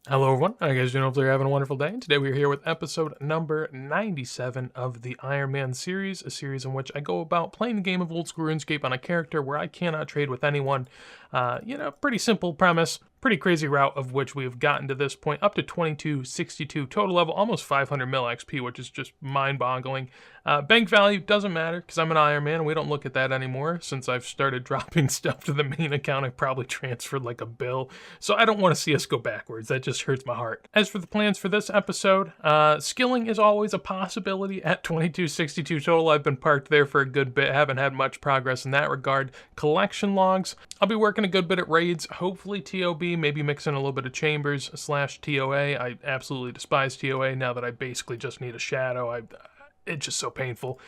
Hello everyone, how you guys doing? Hopefully you're having a wonderful day. Today we're here with episode number 97 of the Ironman series, a series in which I go about playing the game of old school RuneScape on a character where I cannot trade with anyone. Pretty simple premise, pretty crazy route of which we have gotten to this point, up to 2262 total level, almost 500 mil XP, which is just mind-boggling. Bank value doesn't matter because I'm an Ironman and we don't look at that anymore. Since I've started dropping stuff to the main account, I probably transferred like a bill, so I don't want to see us go backwards. That just hurts my heart. As for the plans for this episode, skilling is always a possibility at 2262 total. I've been parked there for a good bit, haven't had much progress in that regard. Collection logs, I'll be working a good bit at raids, hopefully TOB, maybe mix in a little bit of Chambers / TOA. I absolutely despise TOA now that I basically just need a shadow. It's just so painful.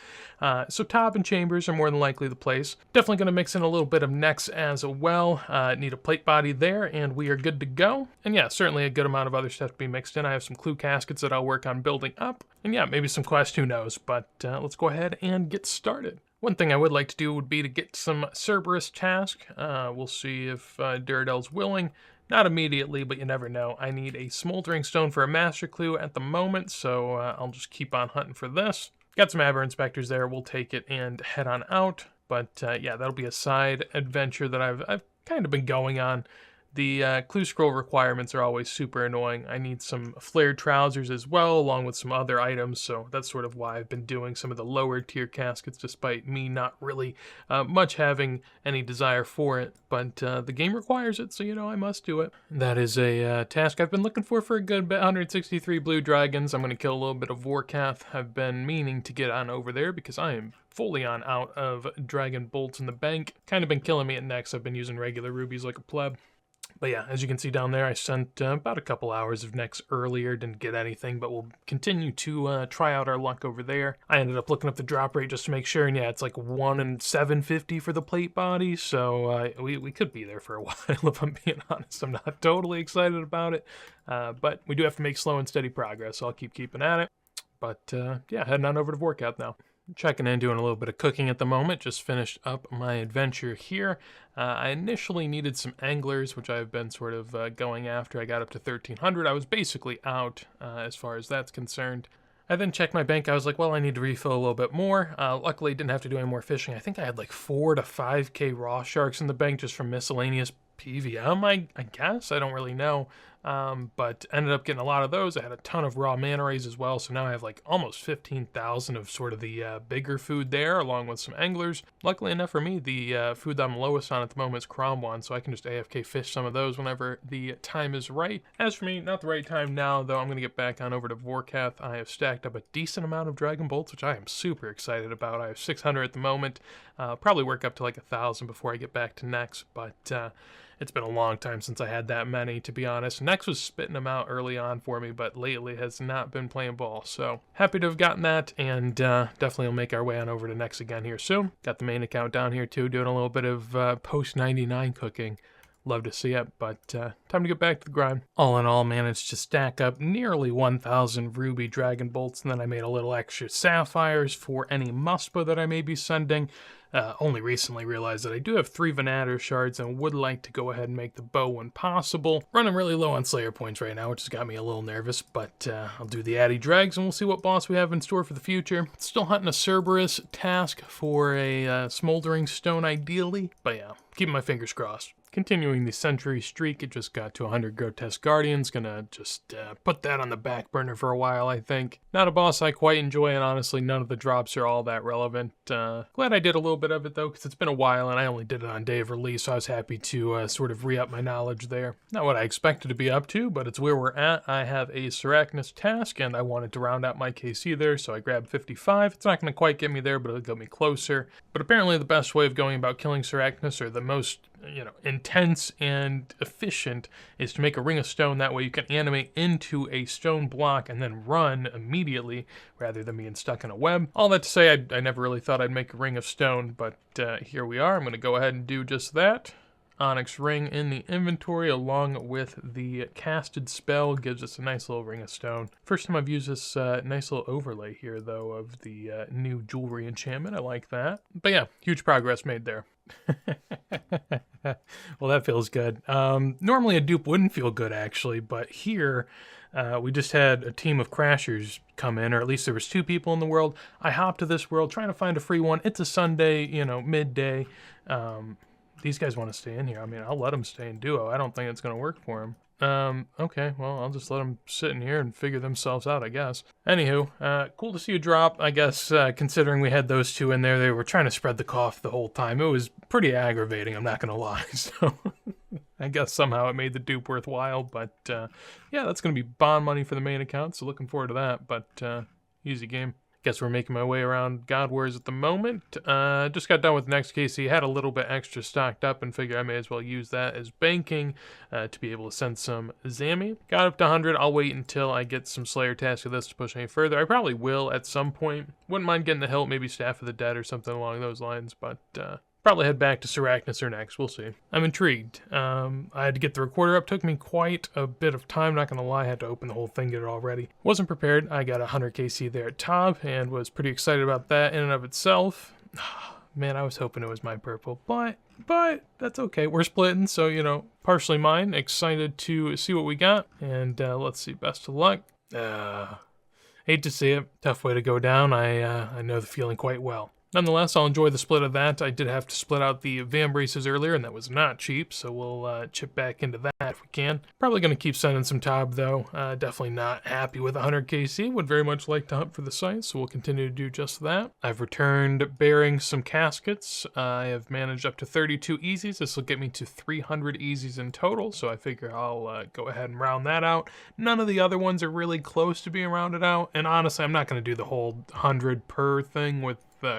So Tob and Chambers are more than likely the place. Definitely going to mix in a little bit of Nex as well. Need a plate body there, and we are good to go. And yeah, certainly a good amount of other stuff to be mixed in. I have some clue caskets that I'll work on building up. And yeah, maybe some quest, who knows. But let's go ahead and get started. One thing I would like to do would be to get some Cerberus task. We'll see if Duradell's willing. Not immediately, but you never know. I need a smoldering stone for a master clue at the moment, so I'll just keep on hunting for this. Got some Aber inspectors there. We'll take it and head on out. But yeah, that'll be a side adventure that I've kind of been going on. The clue scroll requirements are always super annoying. I need some flared trousers as well, along with some other items, so that's sort of why I've been doing some of the lower tier caskets, despite me not really much having any desire for it. But the game requires it, so I must do it. That is a task I've been looking for a good bit. 163 blue dragons. I'm going to kill a little bit of Vorkath. I've been meaning to get on over there because I am fully on out of dragon bolts in the bank. Kind of been killing me at Nex. I've been using regular rubies like a pleb. But yeah, as you can see down there, I sent about a couple hours of Nex earlier, didn't get anything, but we'll continue to try out our luck over there. I ended up looking up the drop rate just to make sure, and yeah, it's like 1 in 750 for the plate body, so we could be there for a while, if I'm being honest. I'm not totally excited about it, but we do have to make slow and steady progress, so I'll keeping at it. But yeah, heading on over to Vorkath now. Checking in, doing a little bit of cooking at the moment. Just finished up my adventure here. I initially needed some anglers, which I've been sort of going after. I got up to 1,300. I was basically out as far as that's concerned. I then checked my bank. I was like, well, I need to refill a little bit more. Luckily, didn't have to do any more fishing. I think I had like 4 to 5K raw sharks in the bank just from miscellaneous PVM, I guess. I don't really know. But ended up getting a lot of those. I had a ton of raw manta rays as well, so now I have like almost 15,000 of sort of the bigger food there, along with some anglers. Luckily enough for me, the food that I'm lowest on at the moment is Cromwan, so I can just AFK fish some of those whenever the time is right. As for me, not the right time now, though. I'm going to get back on over to Vorkath. I have stacked up a decent amount of dragon bolts, which I am super excited about. I have 600 at the moment. Probably work up to like 1,000 before I get back to Nex, but it's been a long time since I had that many, to be honest. Nex was spitting them out early on for me, but lately has not been playing ball. So happy to have gotten that, and definitely will make our way on over to Nex again here soon. Got the main account down here too, doing a little bit of post-99 cooking. Love to see it, but time to get back to the grind. All in all, managed to stack up nearly 1,000 ruby dragon bolts, and then I made a little extra sapphires for any muspa that I may be sending. Only recently realized that I do have 3 Venator shards and would like to go ahead and make the bow when possible. Running really low on Slayer points right now, which has got me a little nervous, but I'll do the Addy Drags and we'll see what boss we have in store for the future. Still hunting a Cerberus task for a smoldering stone ideally, but yeah, keeping my fingers crossed. Continuing the century streak, it just got to 100 Grotesque Guardians. Gonna just put that on the back burner for a while, I think. Not a boss I quite enjoy, and honestly, none of the drops are all that relevant. Glad I did a little bit of it, though, because it's been a while, and I only did it on day of release, so I was happy to sort of re-up my knowledge there. Not what I expected to be up to, but it's where we're at. I have a Sarachnis task, and I wanted to round out my KC there, so I grabbed 55. It's not going to quite get me there, but it'll get me closer. But apparently the best way of going about killing Sarachnis, or the most intense and efficient, is to make a ring of stone. That way you can animate into a stone block and then run immediately rather than being stuck in a web. All that to say, I never really thought I'd make a ring of stone, but here we are. I'm going to go ahead and do just that. onyx ring in the inventory along with the casted spell. Gives us a nice little ring of stone. First time I've used this nice little overlay here though of the new jewelry enchantment. I like that. But yeah, huge progress made there. Well, that feels good. Normally a dupe wouldn't feel good actually, but here we just had a team of crashers come in, or at least there was 2 people in the world. I hopped to this world trying to find a free one. It's a Sunday, you know, midday. These guys want to stay in here. I mean, I'll let them stay in duo. I don't think it's going to work for them. Okay, well, I'll just let them sit in here and figure themselves out, I guess. Anywho, cool to see you drop, I guess, considering we had those 2 in there. They were trying to spread the cough the whole time. It was pretty aggravating, I'm not going to lie, so I guess somehow it made the dupe worthwhile, but, yeah, that's going to be bond money for the main account, so looking forward to that, but, easy game. Guess we're making my way around God Wars at the moment. Just got done with Nex KC, had a little bit extra stocked up and figure I may as well use that as banking to be able to send some Zammy. Got up to 100. I'll wait until I get some Slayer tasks of this to push any further. I probably will at some point. Wouldn't mind getting the hilt, maybe Staff of the Dead or something along those lines, but probably head back to Sarachnis or Nex. We'll see. I'm intrigued. I had to get the recorder up. Took me quite a bit of time. Not going to lie. I had to open the whole thing, get it all ready. Wasn't prepared. I got 100 KC there at Tob and was pretty excited about that in and of itself. Man, I was hoping it was my purple, but that's okay. We're splitting, so, you know, partially mine. Excited to see what we got. And let's see. Best of luck. Hate to see it. Tough way to go down. I know the feeling quite well. Nonetheless, I'll enjoy the split of that. I did have to split out the Van braces earlier, and that was not cheap, so we'll chip back into that if we can. Probably going to keep sending some Tob, though. Definitely not happy with 100 KC. Would very much like to hunt for the site, so we'll continue to do just that. I've returned bearing some caskets. I have managed up to 32 easies. This will get me to 300 easies in total, so I figure I'll go ahead and round that out. None of the other ones are really close to being rounded out, and honestly, I'm not going to do the whole 100 per thing with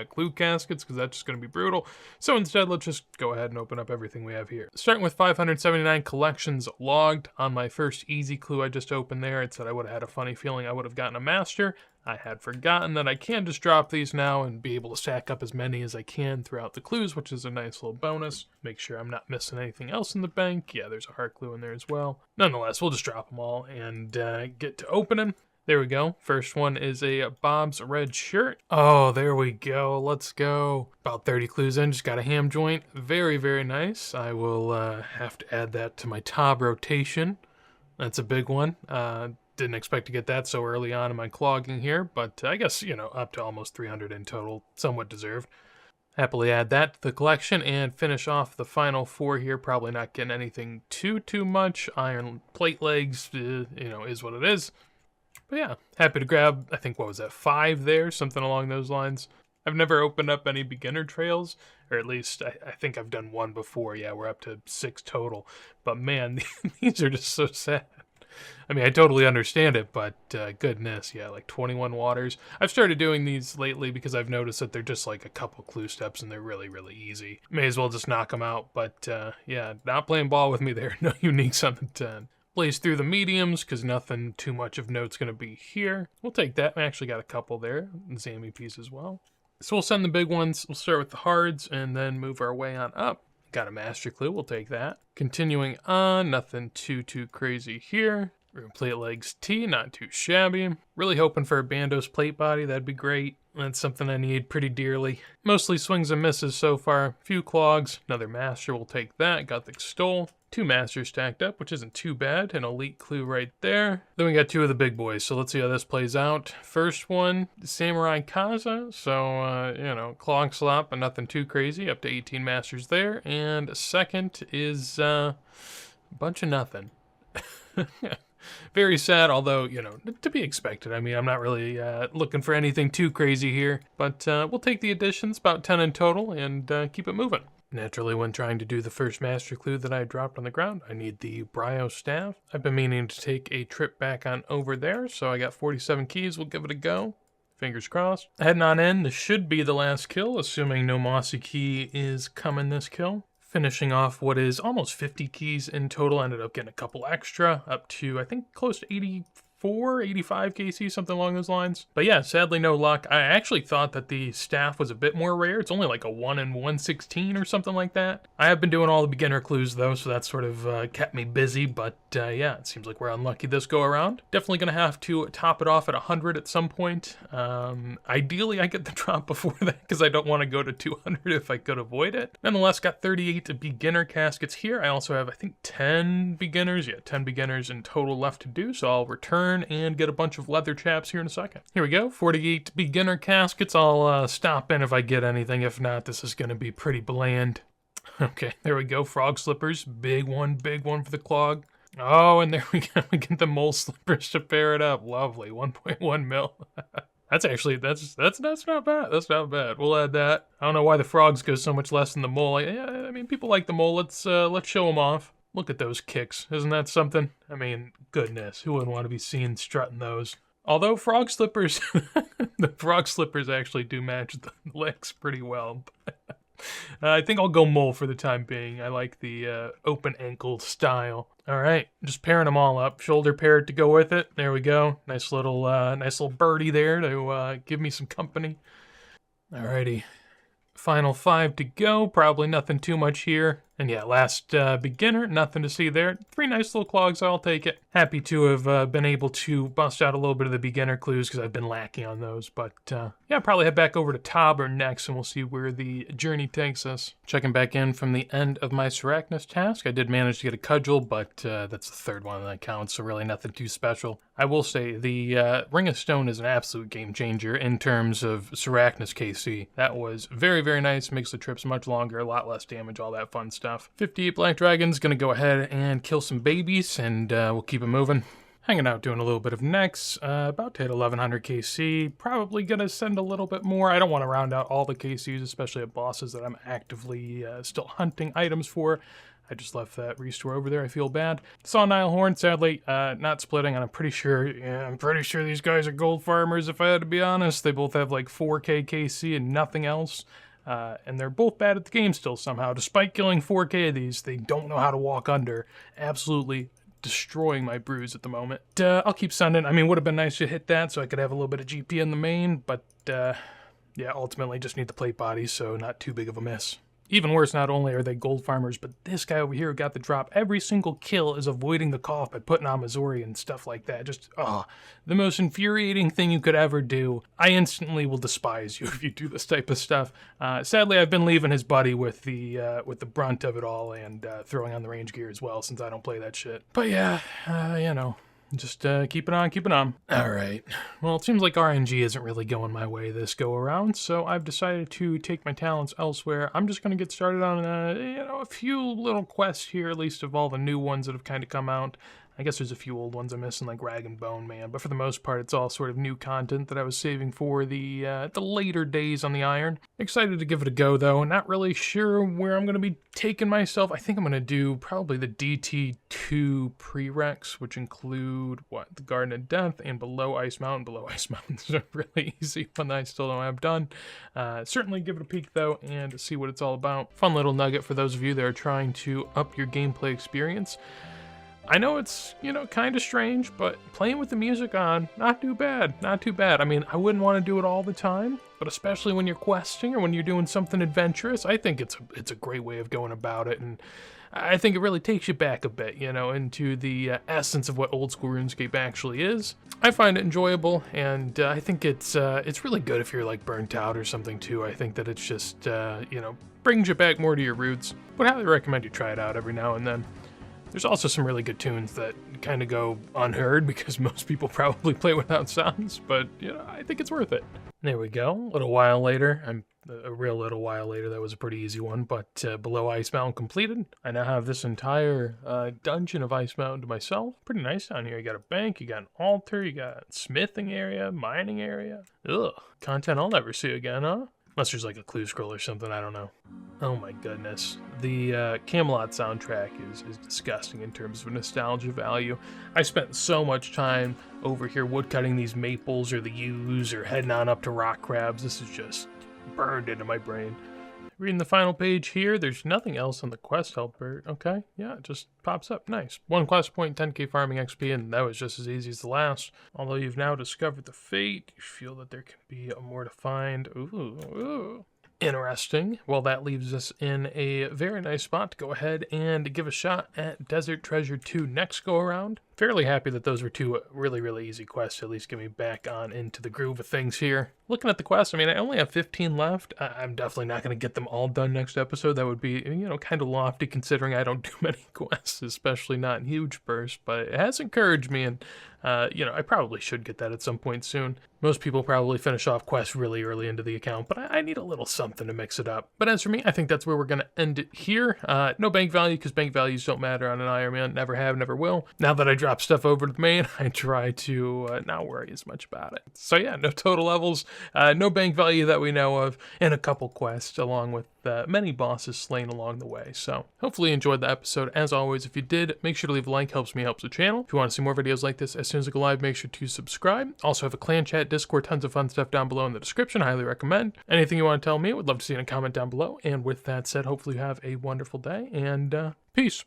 clue caskets because that's just going to be brutal. So instead, let's just go ahead and open up everything we have here. Starting with 579 collections logged on my first easy clue I just opened there. It said I would have had a funny feeling I would have gotten a master. I had forgotten that I can just drop these now and be able to stack up as many as I can throughout the clues, which is a nice little bonus. Make sure I'm not missing anything else in the bank. Yeah, there's a heart clue in there as well. Nonetheless, we'll just drop them all and get to opening. There we go. First one is a Bob's Red Shirt. Oh, there we go. Let's go. About 30 clues in. Just got a ham joint. Very, very nice. I will have to add that to my Tob rotation. That's a big one. Didn't expect to get that so early on in my clogging here, but I guess, you know, up to almost 300 in total. Somewhat deserved. Happily add that to the collection and finish off the final 4 here. Probably not getting anything too much. Iron plate legs, you know, is what it is. But yeah, happy to grab, I think, what was that, 5 there? Something along those lines. I've never opened up any beginner trails, or at least I think I've done one before. Yeah, we're up to 6 total. But man, these are just so sad. I mean, I totally understand it, but goodness, yeah, like 21 waters. I've started doing these lately because I've noticed that they're just like a couple clue steps and they're really, really easy. May as well just knock them out, but yeah, not playing ball with me there. No uniques on the 10. Blaze through the mediums because nothing too much of note's going to be here. We'll take that. We actually got a couple there. Zammy piece as well. So we'll send the big ones. We'll start with the hards and then move our way on up. Got a master clue. We'll take that. Continuing on. Nothing too crazy here. Room plate legs T. Not too shabby. Really hoping for a Bandos plate body. That'd be great. That's something I need pretty dearly. Mostly swings and misses so far. Few clogs. Another master. We'll take that. Got the stole. 2 masters stacked up, which isn't too bad. An elite clue right there. Then we got 2 of the big boys, so let's see how this plays out. First one, Samurai Kaza. So, you know, clog slop, but nothing too crazy. Up to 18 masters there. And second is a bunch of nothing. Very sad, although, you know, to be expected. I mean, I'm not really looking for anything too crazy here. But we'll take the additions, about 10 in total, and keep it moving. Naturally, when trying to do the first master clue that I dropped on the ground, I need the Bryo staff. I've been meaning to take a trip back on over there, so I got 47 keys. We'll give it a go. Fingers crossed. Heading on in, this should be the last kill, assuming no mossy key is coming this kill. Finishing off what is almost 50 keys in total. Ended up getting a couple extra, up to, I think, close to 84, 85 KC, something along those lines. But yeah, sadly no luck. I actually thought that the staff was a bit more rare. It's only like a 1 in 116 or something like that. I have been doing all the beginner clues though, so that sort of kept me busy. But yeah, it seems like we're unlucky this go around. Definitely gonna have to top it off at 100 at some point. Ideally, I get the drop before that because I don't want to go to 200 if I could avoid it. Nonetheless, got 38 beginner caskets here. I also have, I think, 10 beginners. Yeah, 10 beginners in total left to do, so I'll return and get a bunch of leather chaps here in a second. Here we go, 48 beginner caskets. I'll stop in if I get anything. If not, this is going to be pretty bland. Okay, there we go, frog slippers. Big one for the clog. Oh, and there we go. We get the mole slippers to pair it up. Lovely, 1.1 mil. That's actually, that's not bad. That's not bad. We'll add that. I don't know why the frogs go so much less than the mole. I mean, people like the mole. Let's show them off. Look at those kicks. Isn't that something? I mean, goodness, who wouldn't want to be seen strutting those? Although frog slippers, the frog slippers actually do match the legs pretty well. I think I'll go mole for the time being. I like the open ankle style. All right, just pairing them all up. Shoulder paired to go with it. There we go. Nice little birdie there to give me some company. Alrighty, final 5 to go. Probably nothing too much here. And yeah, last beginner, nothing to see there. 3 nice little clogs, I'll take it. Happy to have been able to bust out a little bit of the beginner clues because I've been lacking on those. But yeah, probably head back over to Tob or Nex and we'll see where the journey takes us. Checking back in from the end of my Sarachnis task. I did manage to get a cudgel, but that's the third one that counts, so really nothing too special. I will say the Ring of Stone is an absolute game changer in terms of Sarachnis KC. That was very, very nice. Makes the trips much longer, a lot less damage, all that fun stuff. 58 Black Dragons, gonna go ahead and kill some babies, and we'll keep it moving. Hanging out, doing a little bit of Nex, about to hit 1100 KC, probably gonna send a little bit more. I don't want to round out all the KCs, especially at bosses that I'm actively still hunting items for. I just left that restore over there, I feel bad. Saw Nile Horn, sadly, not splitting, and I'm pretty sure these guys are gold farmers, if I had to be honest. They both have like 4k KC and nothing else. And they're both bad at the game still somehow. Despite killing 4k of these, they don't know how to walk under. Absolutely destroying my brews at the moment. I'll keep sending. I mean, would have been nice to hit that so I could have a little bit of GP in the main, but yeah, ultimately just need the plate bodies, so not too big of a miss. Even worse, not only are they gold farmers, but this guy over here who got the drop, every single kill is avoiding the cough by putting on Missouri and stuff like that. Just, the most infuriating thing you could ever do. I instantly will despise you if you do this type of stuff. Sadly, I've been leaving his buddy with the brunt of it all and throwing on the range gear as well, since I don't play that shit. But yeah, you know. Just keep it on. All right. Well, it seems like RNG isn't really going my way this go around, so I've decided to take my talents elsewhere. I'm just going to get started on a few little quests here, at least of all the new ones that have kind of come out. I guess there's a few old ones I'm missing, like Rag and Bone Man, but for the most part, it's all sort of new content that I was saving for the later days on the Iron. Excited to give it a go, though. Not really sure where I'm going to be taking myself. I think I'm going to do probably the DT2 prereqs, which include, the Garden of Death and Below Ice Mountain. Below Ice Mountain's a really easy one that I still don't have done. Certainly give it a peek, though, and see what it's all about. Fun little nugget for those of you that are trying to up your gameplay experience. I know it's, kind of strange, but playing with the music on, not too bad. I mean, I wouldn't want to do it all the time, but especially when you're questing or when you're doing something adventurous, I think it's a great way of going about it, and I think it really takes you back a bit, into the essence of what old school RuneScape actually is. I find it enjoyable, and I think it's really good if you're like burnt out or something too. I think that it's just, brings you back more to your roots. Would highly recommend you try it out every now and then. There's also some really good tunes that kind of go unheard because most people probably play without sounds, but, I think it's worth it. There we go. A little while later. A real little while later. That was a pretty easy one, but Below Ice Mountain completed. I now have this entire dungeon of Ice Mountain to myself. Pretty nice down here. You got a bank, you got an altar, you got a smithing area, mining area. Ugh. Content I'll never see again, huh? Unless there's like a clue scroll or something, I don't know. Oh my goodness. The Camelot soundtrack is disgusting in terms of nostalgia value. I spent so much time over here woodcutting these maples or the yews or heading on up to rock crabs. This is just burned into my brain. Reading the final page here, there's nothing else on the quest helper. Okay, yeah, it just pops up. Nice. 1 quest point, 10k farming XP, and that was just as easy as the last. Although you've now discovered the fate, you feel that there can be more to find. Ooh. Interesting. Well, that leaves us in a very nice spot to go ahead and give a shot at Desert Treasure 2 next go around. Fairly happy that those were 2 really easy quests to at least get me back on into the groove of things here. Looking at the quest, I mean, I only have 15 left. I'm definitely not going to get them all done next episode. That would be, kind of lofty considering I don't do many quests, especially not in huge bursts, but it has encouraged me, and I probably should get that at some point soon. Most people probably finish off quests really early into the account, but I need a little something to mix it up. But as for me, I think that's where we're going to end it here. No bank value, because bank values don't matter on an Ironman. Never have, never will. Now that I drop stuff over to the main, I try to not worry as much about it. So yeah, no total levels, no bank value that we know of, and a couple quests along with many bosses slain along the way. So hopefully you enjoyed the episode. As always, if you did, make sure to leave a like. Helps me, helps the channel. If you want to see more videos like this as soon as I go live, make sure to subscribe. Also have a clan chat, Discord, tons of fun stuff down below in the description. Highly recommend. Anything you want to tell me, would love to see in a comment down below. And with that said, hopefully you have a wonderful day, and peace.